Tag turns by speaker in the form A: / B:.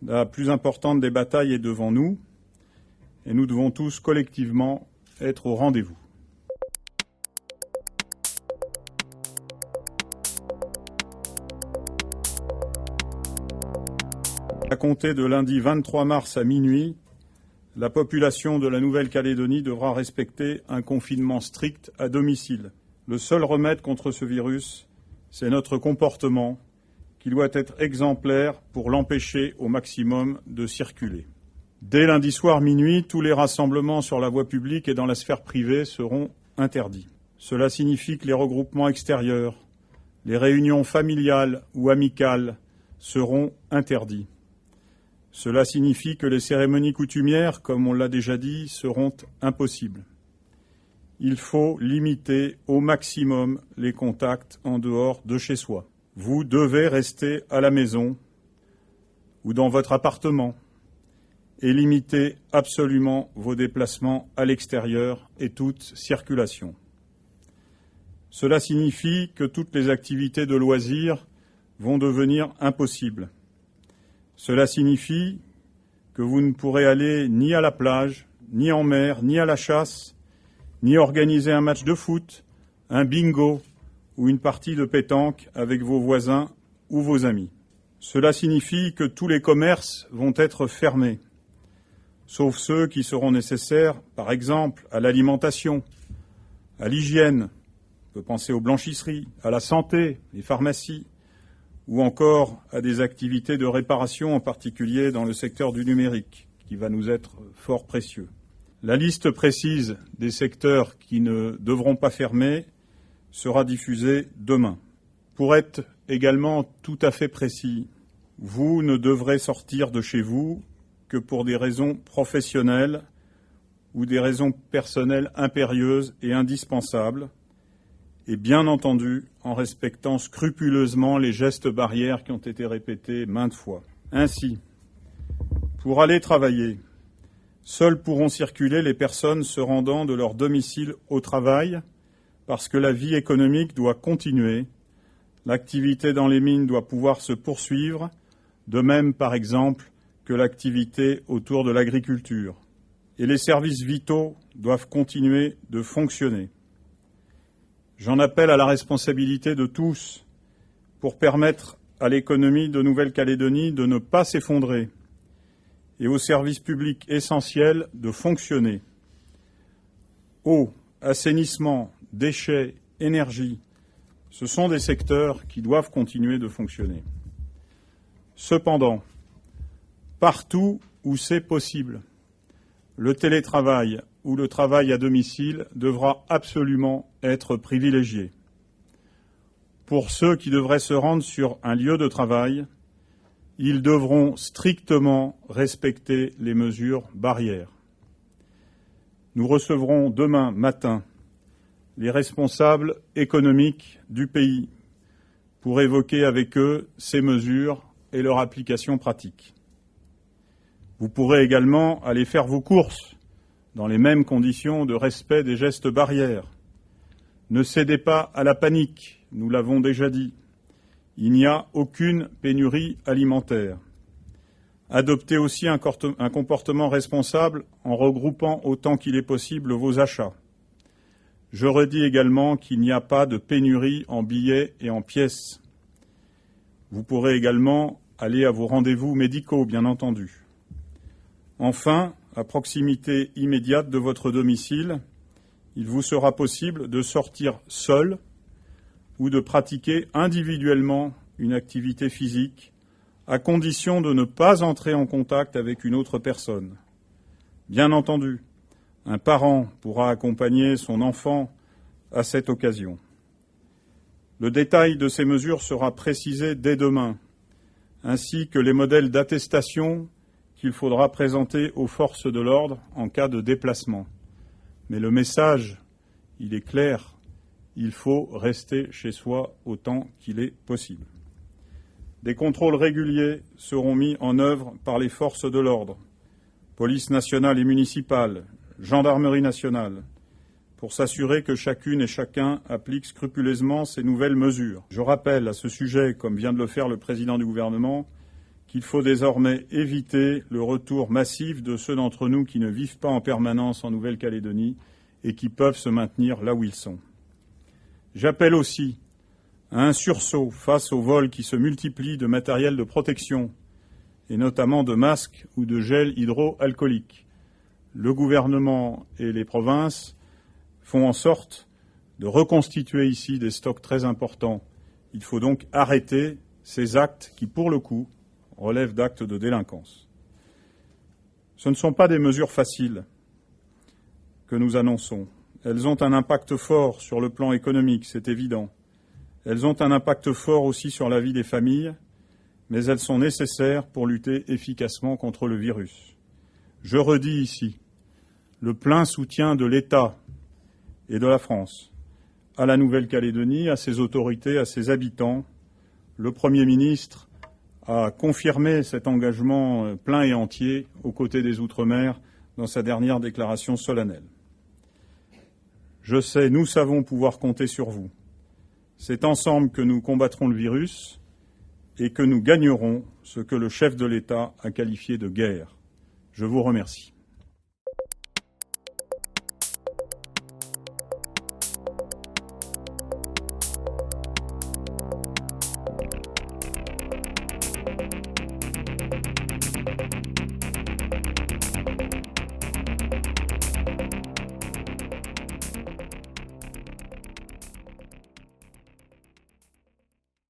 A: La plus importante des batailles est devant nous et nous devons tous collectivement être au rendez-vous. À compter de lundi 23 mars à minuit, la population de la Nouvelle-Calédonie devra respecter un confinement strict à domicile. Le seul remède contre ce virus, c'est notre comportement qui doit être exemplaire pour l'empêcher au maximum de circuler. Dès lundi soir minuit, tous les rassemblements sur la voie publique et dans la sphère privée seront interdits. Cela signifie que les regroupements extérieurs, les réunions familiales ou amicales seront interdits. Cela signifie que les cérémonies coutumières, comme on l'a déjà dit, seront impossibles. Il faut limiter au maximum les contacts en dehors de chez soi. Vous devez rester à la maison ou dans votre appartement et limiter absolument vos déplacements à l'extérieur et toute circulation. Cela signifie que toutes les activités de loisirs vont devenir impossibles. Cela signifie que vous ne pourrez aller ni à la plage, ni en mer, ni à la chasse, ni organiser un match de foot, un bingo ou une partie de pétanque avec vos voisins ou vos amis. Cela signifie que tous les commerces vont être fermés, sauf ceux qui seront nécessaires, par exemple, à l'alimentation, à l'hygiène, on peut penser aux blanchisseries, à la santé, les pharmacies, ou encore à des activités de réparation, en particulier dans le secteur du numérique, qui va nous être fort précieux. La liste précise des secteurs qui ne devront pas fermer sera diffusée demain. Pour être également tout à fait précis, vous ne devrez sortir de chez vous que pour des raisons professionnelles ou des raisons personnelles impérieuses et indispensables, et bien entendu en respectant scrupuleusement les gestes barrières qui ont été répétés maintes fois. Ainsi, pour aller travailler, seules pourront circuler les personnes se rendant de leur domicile au travail, parce que la vie économique doit continuer, l'activité dans les mines doit pouvoir se poursuivre, de même par exemple que l'activité autour de l'agriculture. Et les services vitaux doivent continuer de fonctionner. J'en appelle à la responsabilité de tous pour permettre à l'économie de Nouvelle-Calédonie de ne pas s'effondrer et aux services publics essentiels de fonctionner. Eau, assainissement, déchets, énergie, ce sont des secteurs qui doivent continuer de fonctionner. Cependant, partout où c'est possible, le télétravail ou le travail à domicile devra absolument être privilégié. Pour ceux qui devraient se rendre sur un lieu de travail, ils devront strictement respecter les mesures barrières. Nous recevrons demain matin les responsables économiques du pays pour évoquer avec eux ces mesures et leur application pratique. Vous pourrez également aller faire vos courses dans les mêmes conditions de respect des gestes barrières. Ne cédez pas à la panique, nous l'avons déjà dit. Il n'y a aucune pénurie alimentaire. Adoptez aussi un comportement responsable en regroupant autant qu'il est possible vos achats. Je redis également qu'il n'y a pas de pénurie en billets et en pièces. Vous pourrez également aller à vos rendez-vous médicaux, bien entendu. Enfin, à proximité immédiate de votre domicile, il vous sera possible de sortir seul ou de pratiquer individuellement une activité physique, à condition de ne pas entrer en contact avec une autre personne. Bien entendu, un parent pourra accompagner son enfant à cette occasion. Le détail de ces mesures sera précisé dès demain, ainsi que les modèles d'attestation qu'il faudra présenter aux forces de l'ordre en cas de déplacement. Mais le message, il est clair, il faut rester chez soi autant qu'il est possible. Des contrôles réguliers seront mis en œuvre par les forces de l'ordre, police nationale et municipale, gendarmerie nationale, pour s'assurer que chacune et chacun applique scrupuleusement ces nouvelles mesures. Je rappelle à ce sujet, comme vient de le faire le président du gouvernement, qu'il faut désormais éviter le retour massif de ceux d'entre nous qui ne vivent pas en permanence en Nouvelle-Calédonie et qui peuvent se maintenir là où ils sont. J'appelle aussi à un sursaut face aux vols qui se multiplient de matériel de protection, et notamment de masques ou de gel hydroalcoolique. Le gouvernement et les provinces font en sorte de reconstituer ici des stocks très importants. Il faut donc arrêter ces actes qui, pour le coup, relèvent d'actes de délinquance. Ce ne sont pas des mesures faciles que nous annonçons. Elles ont un impact fort sur le plan économique, c'est évident. Elles ont un impact fort aussi sur la vie des familles, mais elles sont nécessaires pour lutter efficacement contre le virus. Je redis ici le plein soutien de l'État et de la France à la Nouvelle-Calédonie, à ses autorités, à ses habitants. Le Premier ministre a confirmé cet engagement plein et entier aux côtés des Outre-mer dans sa dernière déclaration solennelle. Je sais, nous savons pouvoir compter sur vous. C'est ensemble que nous combattrons le virus et que nous gagnerons ce que le chef de l'État a qualifié de guerre. Je vous remercie.